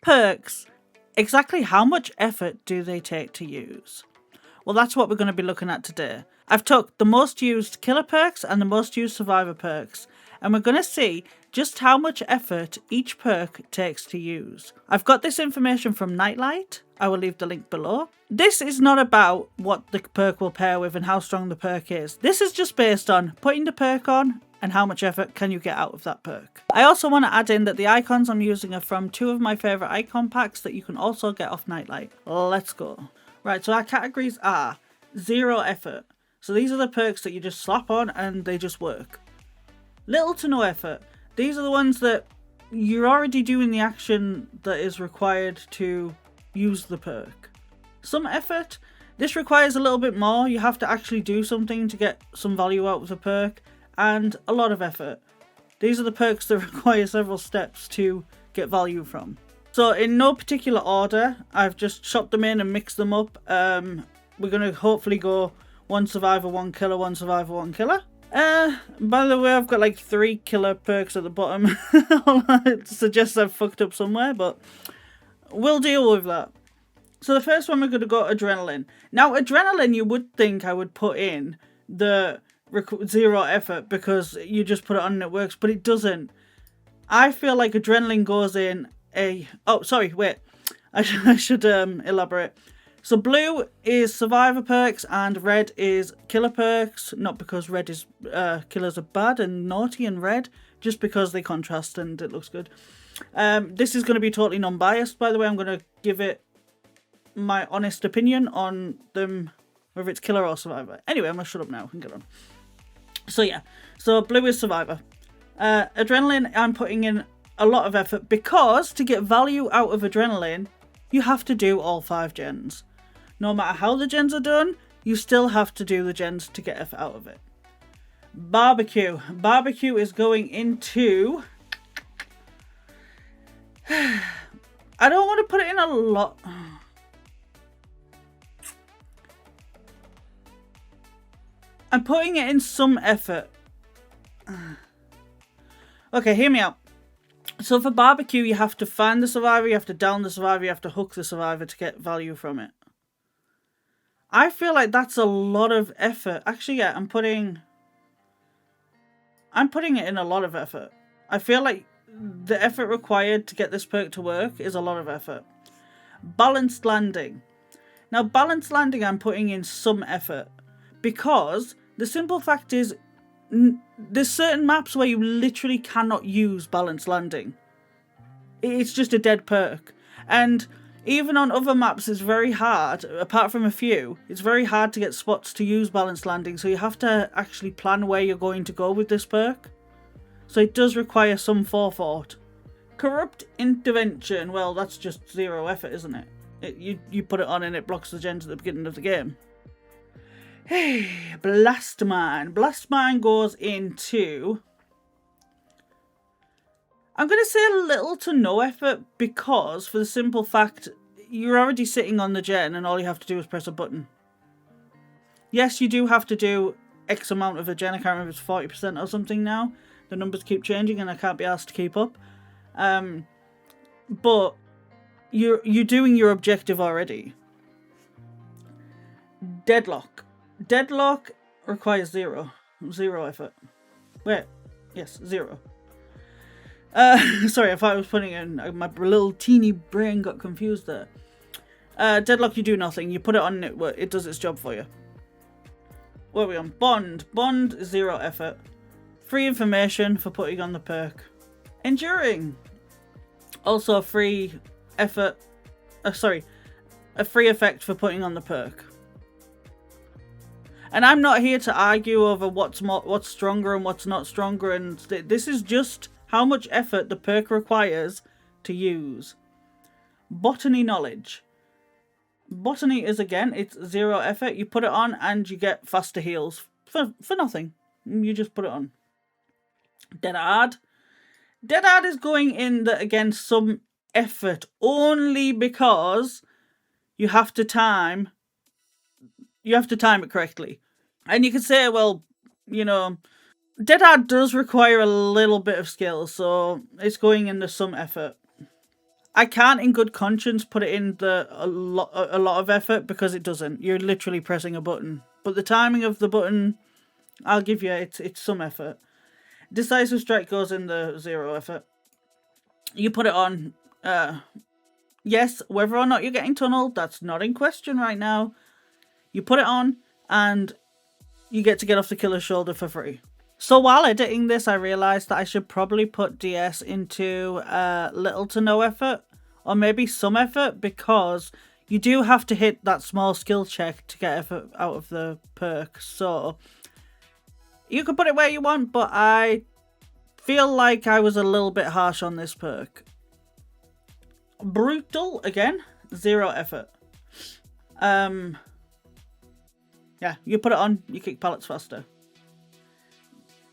Perks. Exactly how much effort do they take to use? Well, that's what we're going to be looking at today. I've took the most used killer perks and the most used survivor perks, and we're going to see just how much effort each perk takes to use. I've got this information from Nightlight. I will leave the link below. This is not about what the perk will pair with and how strong the perk is. This is just based on putting the perk on and how much effort can you get out of that perk. I also want to add in that the icons I'm using are from two of my favourite icon packs that you can also get off Nightlight. Let's go. Right, so our categories are 0 effort. So these are the perks that you just slap on and they just work. Little to no effort. These are the ones that you're already doing the action that is required to use the perk. Some effort. This requires a little bit more. You have to actually do something to get some value out of the perk. And a lot of effort. These are the perks that require several steps to get value from. So in no particular order, I've just chopped them in and mixed them up. We're going to hopefully go 1 survivor, 1 killer, 1 survivor, 1 killer. By the way, I've got like 3 killer perks at the bottom. It suggests I've fucked up somewhere, but we'll deal with that. So the first one, we're going to go adrenaline. Now, adrenaline, you would think I would put in the 0 effort because you just put it on and it works, but it doesn't. I feel like adrenaline goes in a... Oh, sorry, wait. I should elaborate. So blue is survivor perks and red is killer perks. Not because red is killers are bad and naughty and red, just because they contrast and it looks good. This is going to be totally non-biased, by the way. I'm going to give it my honest opinion on them, whether it's killer or survivor. Anyway, I'm going to shut up now and get on. So yeah, so blue is survivor. Adrenaline, I'm putting in a lot of effort because to get value out of adrenaline, you have to do all 5 gens. No matter how the gens are done, you still have to do the gens to get effort out of it. Barbecue. Barbecue is going into... I don't want to put it in a lot... I'm putting it in some effort. Okay, hear me out. So for barbecue, you have to find the survivor, you have to down the survivor, you have to hook the survivor to get value from it. I feel like that's a lot of effort. Actually, yeah, I'm putting it in a lot of effort. I feel like the effort required to get this perk to work is a lot of effort. Balanced landing. Now, balanced landing, I'm putting in some effort because the simple fact is there's certain maps where you literally cannot use balanced landing. It's just a dead perk. And even on other maps, it's very hard, apart from a few, it's very hard to get spots to use balanced landing. So you have to actually plan where you're going to go with this perk. So it does require some forethought. Corrupt intervention. Well, that's just 0 effort, isn't it? You put it on and it blocks the gens at the beginning of the game. Hey, Blast Mine. Blast Mine goes into... I'm going to say a little to no effort because, for the simple fact, you're already sitting on the gen and all you have to do is press a button. Yes, you do have to do X amount of a gen. I can't remember if it's 40% or something now. The numbers keep changing and I can't be asked to keep up. But you're doing your objective already. Deadlock. Deadlock requires 0 effort. Wait, yes, 0. Sorry, I thought I was putting in my little teeny brain got confused there. Deadlock, you do nothing. You put it on, it does its job for you. Where are we on? Bond. Bond, 0 effort. Free information for putting on the perk. Enduring. Also free effort. A free effect for putting on the perk. And I'm not here to argue over what's stronger and what's not stronger. And this is just how much effort the perk requires to use. Botany knowledge. Botany is, again, it's 0 effort. You put it on and you get faster heals for nothing. You just put it on. Dead Hard. Dead Hard is going in, again, some effort only because you have to time it correctly. And you could say, well, you know, Dead Hard does require a little bit of skill, so it's going into some effort. I can't in good conscience put it in a lot of effort because it doesn't. You're literally pressing a button. But the timing of the button, I'll give you, it's some effort. Decisive Strike goes in the 0 effort. You put it on. Yes, whether or not you're getting tunneled, that's not in question right now. You put it on, and you get to get off the killer's shoulder for free. So while editing this, I realised that I should probably put DS into little to no effort, or maybe some effort, because you do have to hit that small skill check to get effort out of the perk. So you can put it where you want, but I feel like I was a little bit harsh on this perk. Brutal, again, 0 effort. Yeah, you put it on, you kick pallets faster.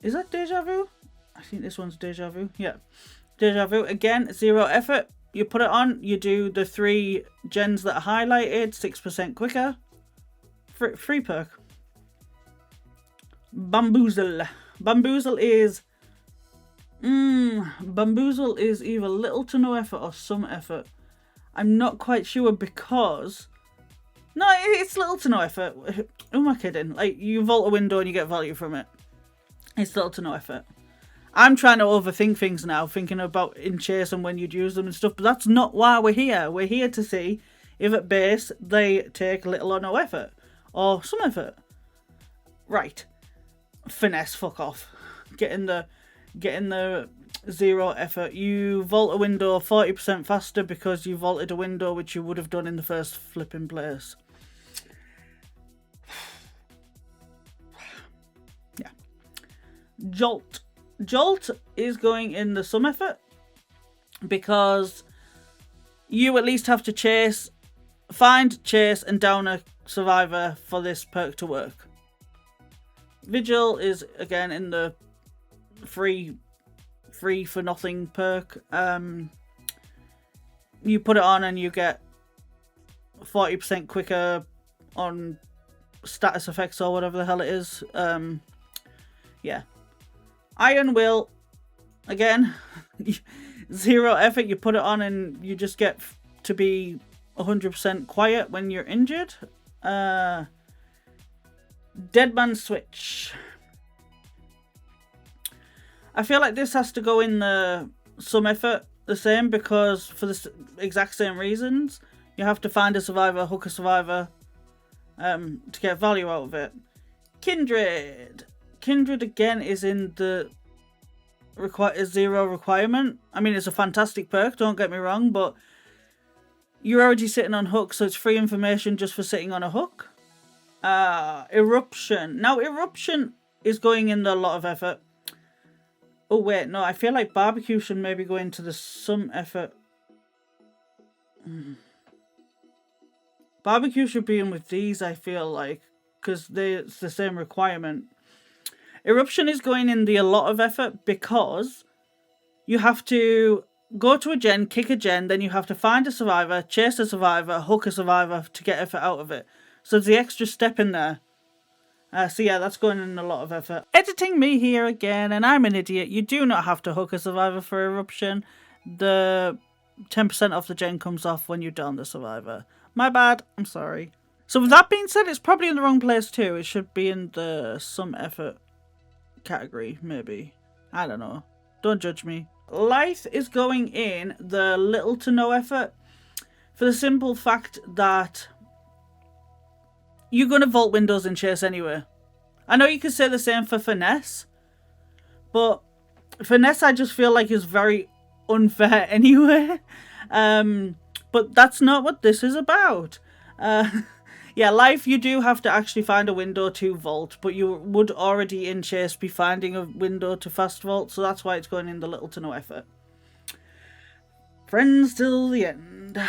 Is that Deja Vu? I think this one's Deja Vu. Yeah. Deja Vu, again, 0 effort. You put it on, you do the 3 gens that are highlighted, 6% quicker. Free perk. Bamboozle. Bamboozle is either little to no effort or some effort. I'm not quite sure because... No, it's little to no effort. Who am I kidding? Like, you vault a window and you get value from it. It's little to no effort. I'm trying to overthink things now, thinking about in chase and when you'd use them and stuff, but that's not why we're here. We're here to see if at base they take little or no effort. Or some effort. Right. Finesse, fuck off. Getting the 0 effort. You vault a window 40% faster because you vaulted a window which you would have done in the first flipping place. Yeah. Jolt. Jolt is going in the some effort because you at least have to find, chase and down a survivor for this perk to work. Vigil is again in the free for nothing perk. You put it on and you get 40% quicker on status effects or whatever the hell it is. Yeah. Iron Will, again, 0 effort. You put it on and you just get to be 100% quiet when you're injured. Deadman Switch. I feel like this has to go in the some effort the same because for the exact same reasons. You have to find a survivor, hook a survivor to get value out of it. Kindred. Kindred again is in the 0 requirement. I mean, it's a fantastic perk, don't get me wrong, but you're already sitting on hook, so it's free information just for sitting on a hook. Eruption. Now, Eruption is going in a lot of effort. Oh, wait, no, I feel like Barbecue should maybe go into the some effort. Barbecue should be in with these, I feel like, because it's the same requirement. Eruption is going in the a lot of effort because you have to go to a gen, kick a gen, then you have to find a survivor, chase a survivor, hook a survivor to get effort out of it. So there's the extra step in there. So yeah, that's going in a lot of effort. Editing me here again, and I'm an idiot. You do not have to hook a survivor for Eruption. The 10% off the gen comes off when you down the survivor. My bad, I'm sorry. So with that being said, it's probably in the wrong place too. It should be in the some effort category, maybe. I don't know. Don't judge me. Lithe is going in the little to no effort for the simple fact that you're going to vault windows in chase anyway. I know you could say the same for Finesse, but Finesse I just feel like is very unfair anyway. But that's not what this is about. Yeah, Life, you do have to actually find a window to vault, but you would already in chase be finding a window to fast vault, so that's why it's going in the little to no effort. Friends till the end.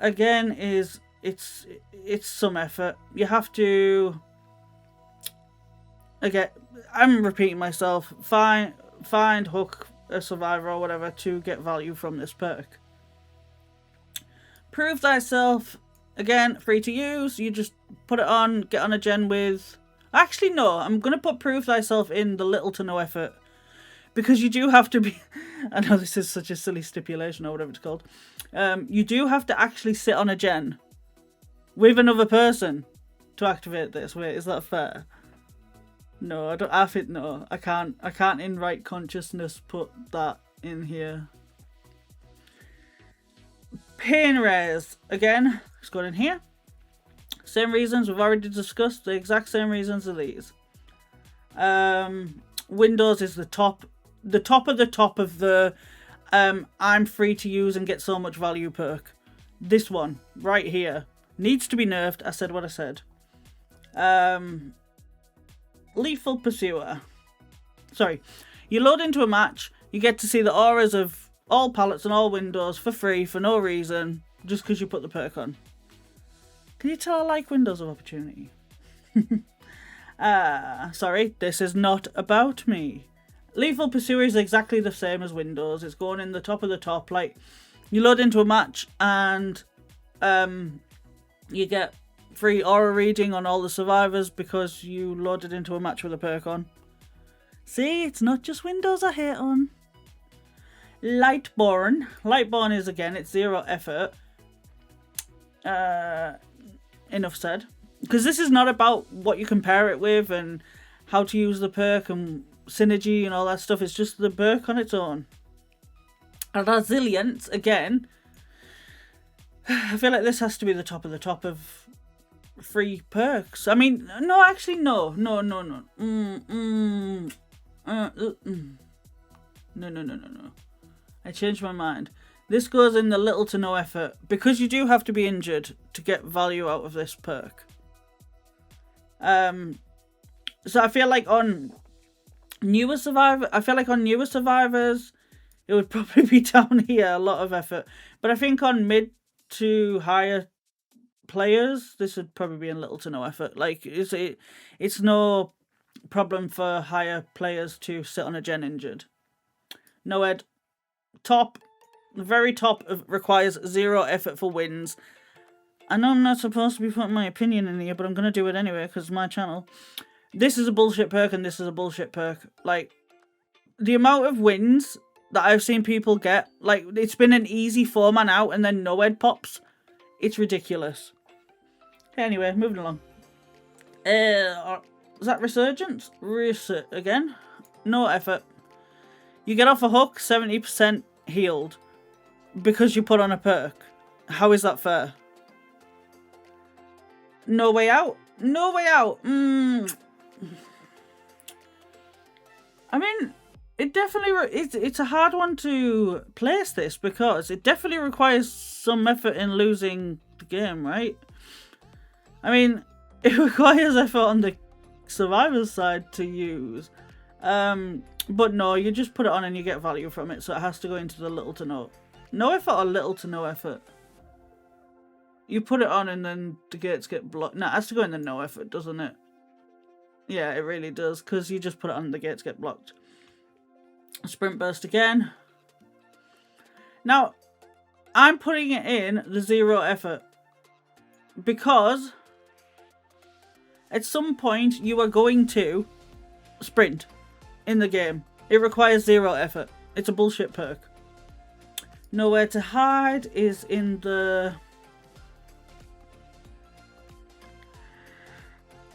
Again, it's some effort. You have to... Again, I'm repeating myself. Find, hook a survivor or whatever to get value from this perk. Prove Thyself. Again, free to use. You just put it on, get on a gen with... Actually, no. I'm going to put Prove Thyself in the little to no effort. because you do have to be, I know this is such a silly stipulation or whatever it's called, you do have to actually sit on a gen with another person to activate this. Wait, is that fair? No, I don't. I think no. I can't in right consciousness put that in here. Pain rares again. Let's go in here. Same reasons we've already discussed. The exact same reasons as these. Windows is the top of the top of the. I'm free to use and get so much value perk. This one right here needs to be nerfed. I said what I said. Lethal Pursuer. Sorry. You load into a match, you get to see the auras of all palettes and all windows for free for no reason, just because you put the perk on. Can you tell I like Windows of Opportunity? Sorry, this is not about me. Lethal Pursuer is exactly the same as Windows. It's going in the top of the top. Like, you load into a match and you get free aura reading on all the survivors because you loaded into a match with a perk on. See, it's not just Windows I hate on. Lightborn. Lightborn is, again, it's 0 effort. Enough said. Because this is not about what you compare it with and how to use the perk and synergy and all that stuff. It's just the perk on its own. Resilience, again. I feel like this has to be the top of free perks. I mean, no, actually, no. No. I changed my mind. This goes in the little to no effort because you do have to be injured to get value out of this perk. So I feel like on newer survivors, it would probably be down here, a lot of effort. But I think on mid to higher players, this would probably be in little to no effort. Like, it's no problem for higher players to sit on a gen injured. No ed. Top, the very top requires 0 effort for wins. I know I'm not supposed to be putting my opinion in here, but I'm going to do it anyway because it's my channel. This is a bullshit perk and this is a bullshit perk. Like, the amount of wins that I've seen people get, like, it's been an easy 4-man out and then no ed pops. It's ridiculous. Anyway, moving along. Is that Resurgence? Again? No effort. You get off a hook, 70% healed. Because you put on a perk. How is that fair? No way out? No way out. I mean, it definitely... It's a hard one to place this because it definitely requires some effort in losing the game, right? I mean, it requires effort on the survivor's side to use. But no, you just put it on and you get value from it, so it has to go into the little to no. No effort or little to no effort? You put it on and then the gates get blocked. No, it has to go in the no effort, doesn't it? Yeah, it really does, because you just put it on and the gates get blocked. Sprint burst again. Now, I'm putting it in the 0 effort because at some point you are going to sprint in the game. It requires 0 effort. It's a bullshit perk. Nowhere to hide is in the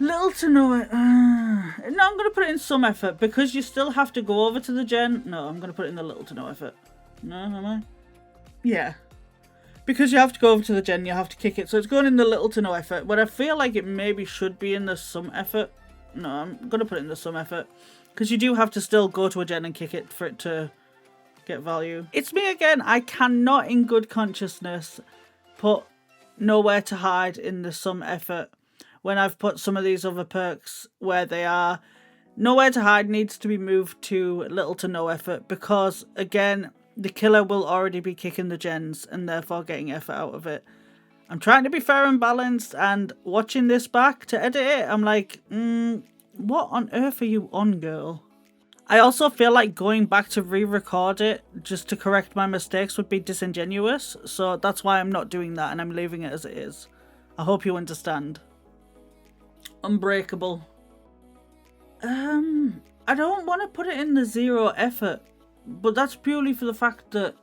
little to no. No, I'm going to put it in some effort because you still have to go over to the gen. No, I'm going to put it in the little to no effort. No, am I? Yeah. Because you have to go over to the gen, you have to kick it. So it's going in the little to no effort. But I feel like it maybe should be in the some effort. No, I'm going to put it in the some effort. Because you do have to still go to a gen and kick it for it to get value. It's me again. I cannot in good consciousness put nowhere to hide in the some effort when I've put some of these other perks where they are. Nowhere to hide needs to be moved to little to no effort because, again, the killer will already be kicking the gens and therefore getting effort out of it. I'm trying to be fair and balanced, and watching this back to edit it, I'm like, what on earth are you on, girl? I also feel like going back to re-record it just to correct my mistakes would be disingenuous, so that's why I'm not doing that and I'm leaving it as it is. I hope you understand. Unbreakable. I don't want to put it in the 0 effort, but that's purely for the fact that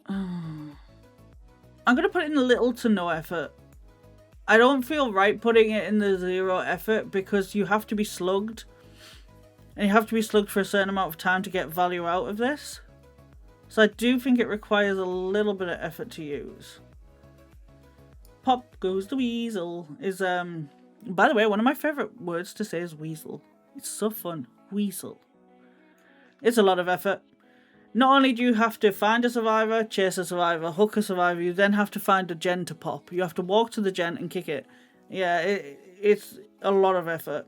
I'm going to put it in little to no effort. I don't feel right putting it in the 0 effort because you have to be slugged. And you have to be slugged for a certain amount of time to get value out of this. So I do think it requires a little bit of effort to use. Pop goes the weasel is, by the way, one of my favourite words to say is weasel. It's so fun. Weasel. It's a lot of effort. Not only do you have to find a survivor, chase a survivor, hook a survivor, you then have to find a gen to pop. You have to walk to the gen and kick it. Yeah, it's a lot of effort.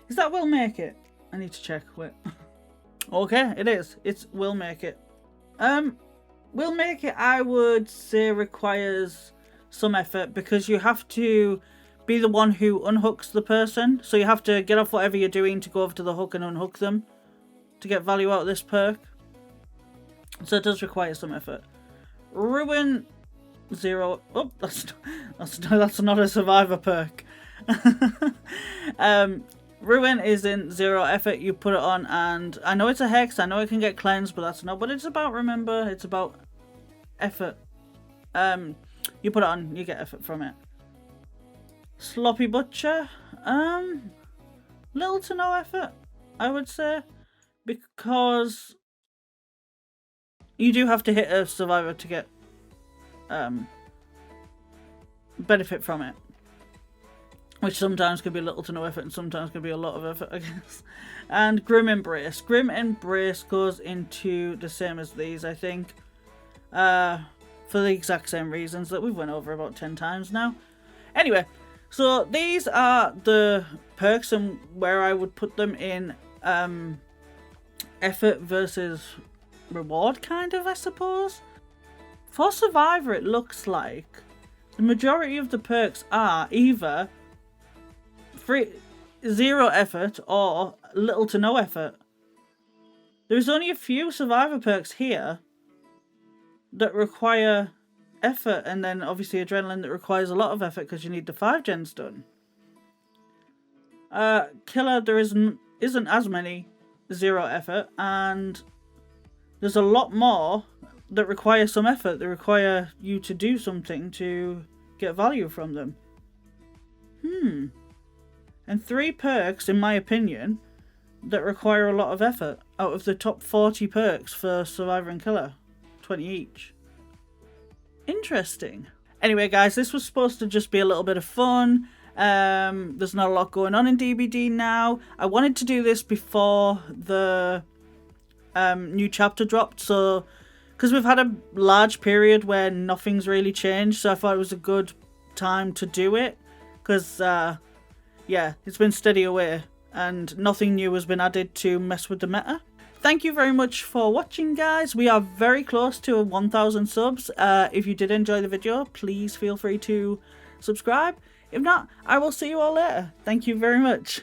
Is that will make it? I need to check. Wait. Okay, it is. It's will make it. Will make it, I would say, requires some effort because you have to be the one who unhooks the person. So you have to get off whatever you're doing to go over to the hook and unhook them to get value out of this perk. So it does require some effort. Ruin 0. Oh, that's not a survivor perk. Ruin is in 0 effort. You put it on, and I know it's a hex. I know it can get cleansed, but that's not what it's about. Remember, it's about effort. You put it on, you get effort from it. Sloppy Butcher. Little to no effort, I would say. Because you do have to hit a survivor to get benefit from it, which sometimes can be little to no effort and sometimes can be a lot of effort, I guess. And Grim Embrace. Grim Embrace goes into the same as these, I think, for the exact same reasons that we've went over about 10 times now. Anyway, so these are the perks and where I would put them in effort versus reward, kind of, I suppose. For Survivor, it looks like the majority of the perks are either 0 effort or little to no effort. There's only a few Survivor perks here that require effort, and then obviously Adrenaline that requires a lot of effort because you need the 5 gens done. Killer, there isn't as many 0 effort, and there's a lot more that require some effort, that require you to do something to get value from them. And 3 perks, in my opinion, that require a lot of effort out of the top 40 perks for Survivor and Killer. 20 each. Interesting. Anyway, guys, this was supposed to just be a little bit of fun. There's not a lot going on in DBD now. I wanted to do this before the new chapter dropped, so because we've had a large period where nothing's really changed, so I thought it was a good time to do it, because yeah, it's been steady away and nothing new has been added to mess with the meta. Thank you very much for watching, guys. We are very close to 1,000 subs. If you did enjoy the video, please feel free to subscribe. If not, I will see you all later. Thank you very much.